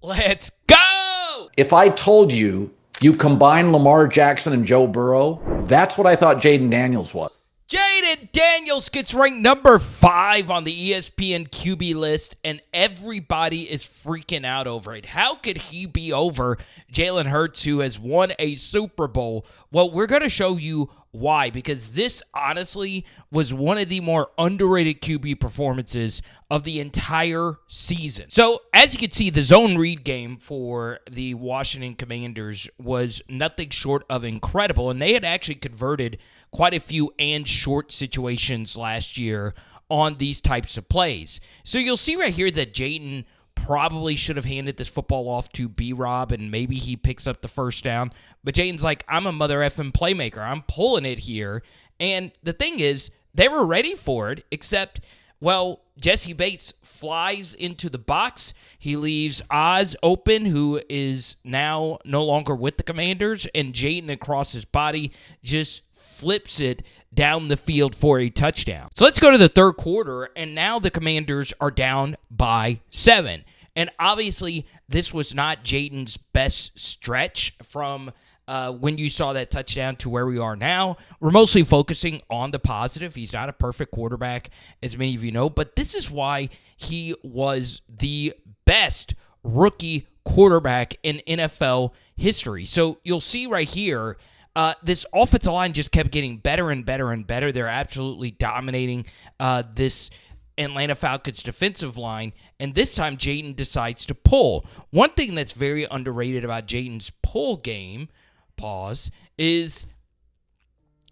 Let's go! If I told you you combine Lamar Jackson and Joe Burrow, that's what I thought Jayden Daniels was. Jayden Daniels gets ranked number 5 on the ESPN QB list, and everybody is freaking out over it. How could he be over Jalen Hurts, who has won a Super Bowl? Well, we're going to show you why, because this honestly was one of the more underrated QB performances of the entire season. So, as you can see, the zone read game for the Washington Commanders was nothing short of incredible, and they had actually converted quite a few and short situations last year on these types of plays. So you'll see right here that Jayden probably should have handed this football off to B-Rob, and maybe he picks up the first down. But Jayden's like, I'm a mother effing playmaker. I'm pulling it here. And the thing is, they were ready for it, except, well, Jesse Bates flies into the box. He leaves Oz open, who is now no longer with the Commanders, and Jayden across his body just flips it down the field for a touchdown. So let's go to the third quarter, and now the Commanders are down by 7. And obviously, this was not Jayden's best stretch from when you saw that touchdown to where we are now. We're mostly focusing on the positive. He's not a perfect quarterback, as many of you know, but this is why he was the best rookie quarterback in NFL history. So you'll see right here, this offensive line just kept getting better and better and better. They're absolutely dominating this Atlanta Falcons defensive line, and this time Jayden decides to pull. One thing that's very underrated about Jayden's pull game, is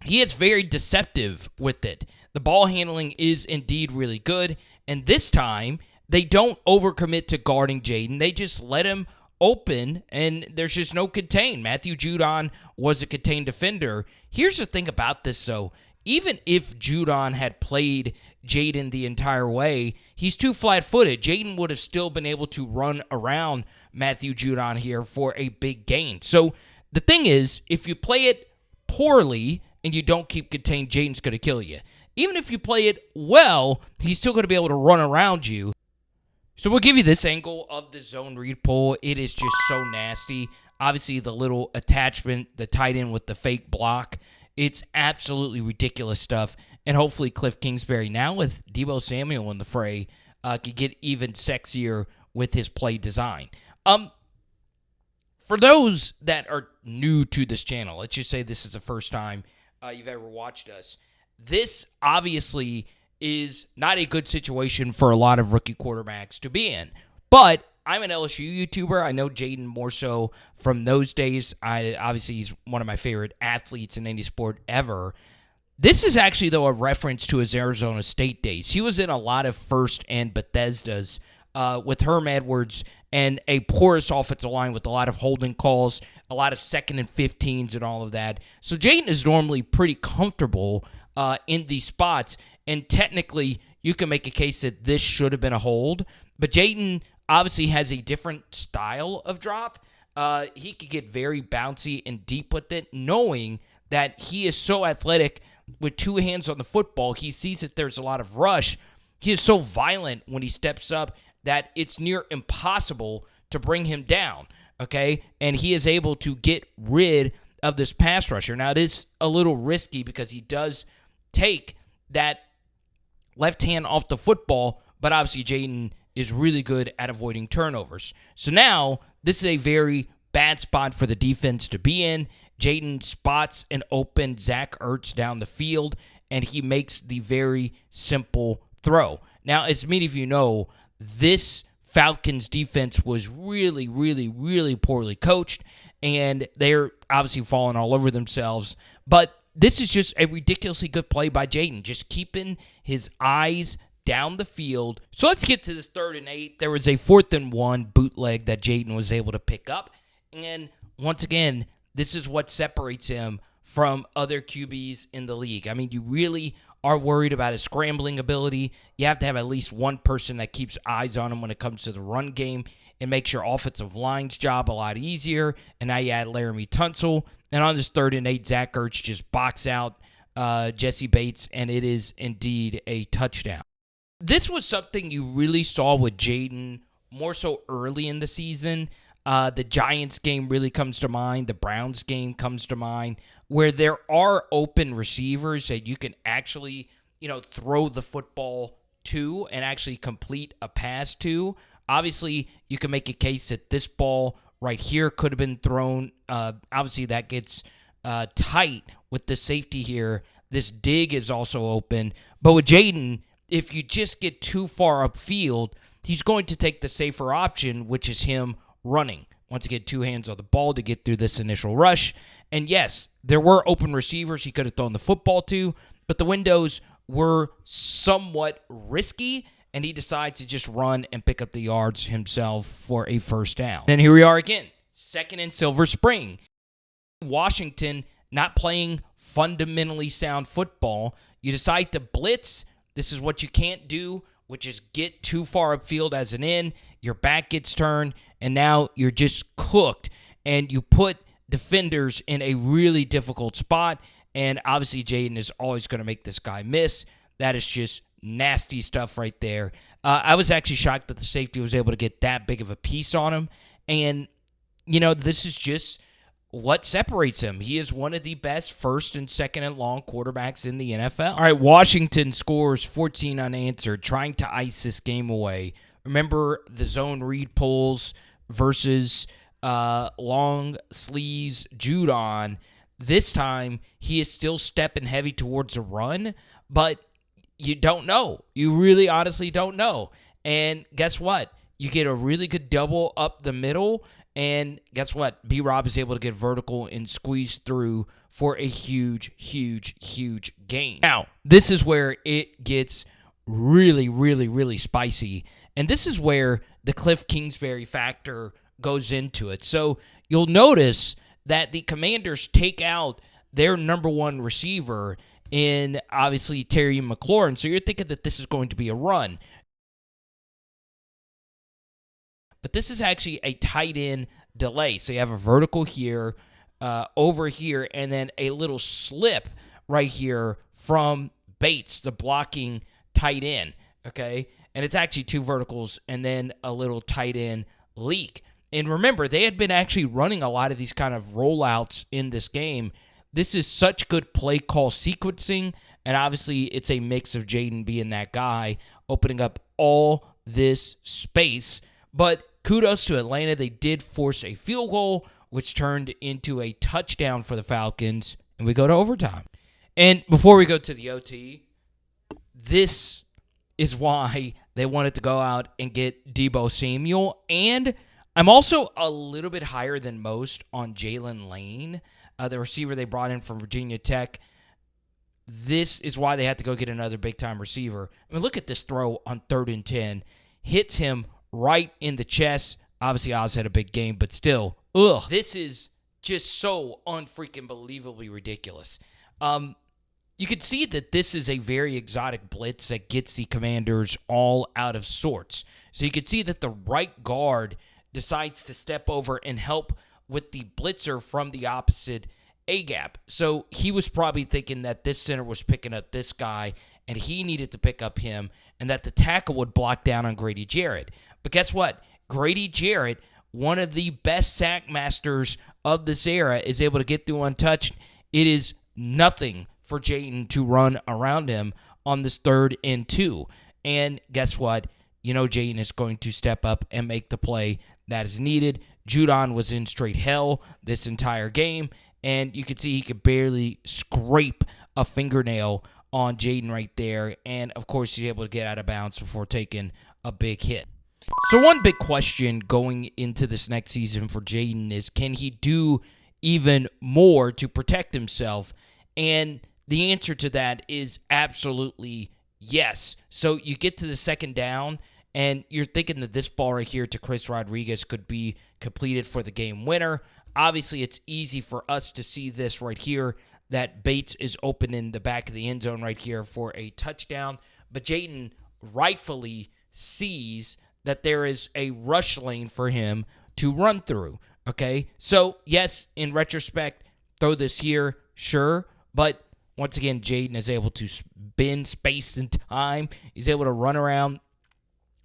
he is very deceptive with it. The ball handling is indeed really good, and this time they don't overcommit to guarding Jayden. They just let him open, and there's just no contain. Matthew Judon was a contained defender. Here's the thing about this, though. Even if Judon had played Jayden the entire way, he's too flat-footed. Jayden would have still been able to run around Matthew Judon here for a big gain. So the thing is, if you play it poorly and you don't keep contained, Jayden's going to kill you. Even if you play it well, he's still going to be able to run around you. So we'll give you this angle of the zone read pull. It is just so nasty. Obviously, the little attachment, the tight end with the fake block, it's absolutely ridiculous stuff. And hopefully Cliff Kingsbury, now with Deebo Samuel in the fray, could get even sexier with his play design. For those that are new to this channel, let's just say this is the first time you've ever watched us, this obviously is not a good situation for a lot of rookie quarterbacks to be in. But I'm an LSU YouTuber. I know Jayden more so from those days. Obviously, he's one of my favorite athletes in any sport ever. This is actually, though, a reference to his Arizona State days. He was in a lot of First and Bethesdas with Herm Edwards and a porous offensive line with a lot of holding calls, a lot of 2nd and 15s and all of that. So Jayden is normally pretty comfortable in these spots, and technically you can make a case that this should have been a hold, but Jayden obviously has a different style of drop. He could get very bouncy and deep with it, knowing that he is so athletic with 2 hands on the football. He sees that there's a lot of rush. He is so violent when he steps up that it's near impossible to bring him down, okay? And he is able to get rid of this pass rusher. Now, it is a little risky because he does take that left hand off the football, but obviously Jayden is really good at avoiding turnovers. So now, this is a very bad spot for the defense to be in. Jayden spots an open Zach Ertz down the field, and he makes the very simple throw. Now, as many of you know, this Falcons defense was really, really, really poorly coached, and they're obviously falling all over themselves. But this is just a ridiculously good play by Jayden, just keeping his eyes down the field. So let's get to this 3rd and 8. There was a 4th and 1 bootleg that Jayden was able to pick up. And once again, this is what separates him from other QBs in the league. I mean, you really are worried about his scrambling ability. You have to have at least one person that keeps eyes on him when it comes to the run game. It makes your offensive line's job a lot easier. And now you add Laramie Tunsil. And on this 3rd and 8, Zach Ertz just box out Jesse Bates, and it is indeed a touchdown. This was something you really saw with Jayden more so early in the season. The Giants game really comes to mind. The Browns game comes to mind, where there are open receivers that you can actually, throw the football to and actually complete a pass to. Obviously, you can make a case that this ball right here could have been thrown. Obviously, that gets tight with the safety here. This dig is also open. But with Jayden, if you just get too far upfield, he's going to take the safer option, which is him running. Once you get two hands on the ball to get through this initial rush. And yes, there were open receivers he could have thrown the football to, but the windows were somewhat risky, and he decides to just run and pick up the yards himself for a first down. Then here we are again, second and Silver Spring. Washington not playing fundamentally sound football. You decide to blitz. This is what you can't do, which is get too far upfield as an end. Your back gets turned, and now you're just cooked. And you put defenders in a really difficult spot. And obviously, Jayden is always going to make this guy miss. That is just nasty stuff right there. I was actually shocked that the safety was able to get that big of a piece on him. And, this is just what separates him. He is one of the best first and second and long quarterbacks in the NFL. All right, Washington scores 14 unanswered, trying to ice this game away. Remember the zone read pulls versus long sleeves Judon. This time, he is still stepping heavy towards a run, but you don't know. You really honestly don't know. And guess what? You get a really good double up the middle, and guess what? B-Rob is able to get vertical and squeeze through for a huge, huge, huge gain. Now, this is where it gets really, really, really spicy, and this is where the Cliff Kingsbury factor goes into it. So you'll notice that the Commanders take out their number one receiver in, obviously, Terry McLaurin. So you're thinking that this is going to be a run. But this is actually a tight end delay. So you have a vertical here, over here, and then a little slip right here from Bates, the blocking tight end, okay? And it's actually two verticals and then a little tight end leak. And remember, they had been actually running a lot of these kind of rollouts in this game. This is such good play call sequencing, and obviously it's a mix of Jayden being that guy, opening up all this space. But kudos to Atlanta. They did force a field goal, which turned into a touchdown for the Falcons, and we go to overtime. And before we go to the OT, this is why they wanted to go out and get Deebo Samuel. And I'm also a little bit higher than most on Jalen Lane, the receiver they brought in from Virginia Tech. This is why they had to go get another big-time receiver. I mean, look at this throw on 3rd and 10. Hits him right in the chest. Obviously, Oz had a big game, but still, this is just so unfreaking believably ridiculous. You can see that this is a very exotic blitz that gets the Commanders all out of sorts. So you can see that the right guard decides to step over and help with the blitzer from the opposite A-gap. So he was probably thinking that this center was picking up this guy, and he needed to pick up him, and that the tackle would block down on Grady Jarrett. But guess what? Grady Jarrett, one of the best sack masters of this era, is able to get through untouched. It is nothing for Jayden to run around him on this 3rd and 2. And guess what? Jayden is going to step up and make the play that is needed. Judon was in straight hell this entire game, and you could see he could barely scrape a fingernail on Jayden right there. And, of course, he's able to get out of bounds before taking a big hit. So one big question going into this next season for Jayden is, can he do even more to protect himself? And the answer to that is absolutely yes. So you get to the second down, and you're thinking that this ball right here to Chris Rodriguez could be completed for the game winner. Obviously, it's easy for us to see this right here, that Bates is open in the back of the end zone right here for a touchdown. But Jayden rightfully sees that there is a rush lane for him to run through, okay? So, yes, in retrospect, throw this here, sure. But once again, Jayden is able to bend space and time. He's able to run around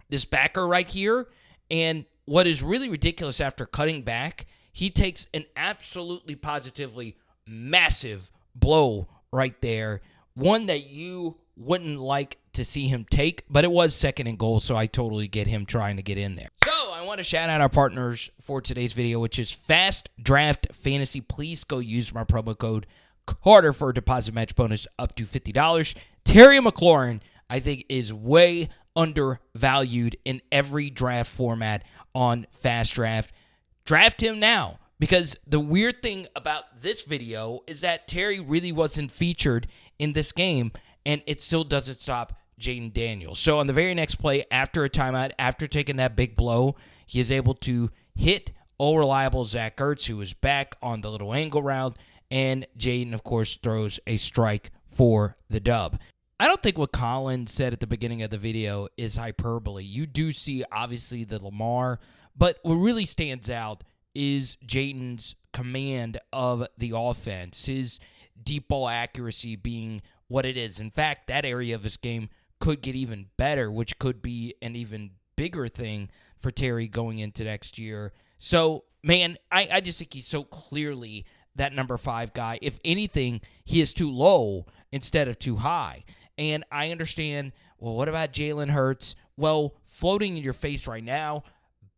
this backer right here And what is really ridiculous after cutting back, he takes an absolutely positively massive blow right there. One that you wouldn't like to see him take, but it was 2nd and goal, so I totally get him trying to get in there. So I want to shout out our partners for today's video, which is Fast Draft Fantasy. Please go use my promo code Carter for a deposit match bonus up to $50. Terry McLaurin, I think, is way undervalued in every draft format on Fast Draft. Draft him now, because the weird thing about this video is that Terry really wasn't featured in this game, and it still doesn't stop Jayden Daniels. So on the very next play, after a timeout, after taking that big blow, he is able to hit all-reliable Zach Ertz, who is back on the little angle route, and Jayden, of course, throws a strike for the dub. I don't think what Colin said at the beginning of the video is hyperbole. You do see, obviously, the Lamar, but what really stands out is Jayden's command of the offense, his deep ball accuracy being what it is. In fact, that area of his game could get even better, which could be an even bigger thing for Terry going into next year. So, man, I just think he's so clearly that number 5 guy. If anything, he is too low instead of too high. And I understand, well, what about Jalen Hurts? Well, floating in your face right now,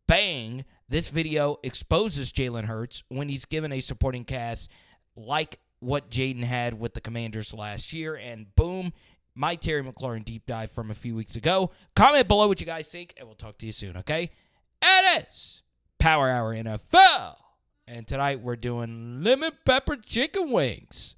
bang, this video exposes Jalen Hurts when he's given a supporting cast like what Jayden had with the Commanders last year. And boom, my Terry McLaurin deep dive from a few weeks ago. Comment below what you guys think, and we'll talk to you soon, okay? It is Power Hour NFL. And tonight we're doing lemon pepper chicken wings.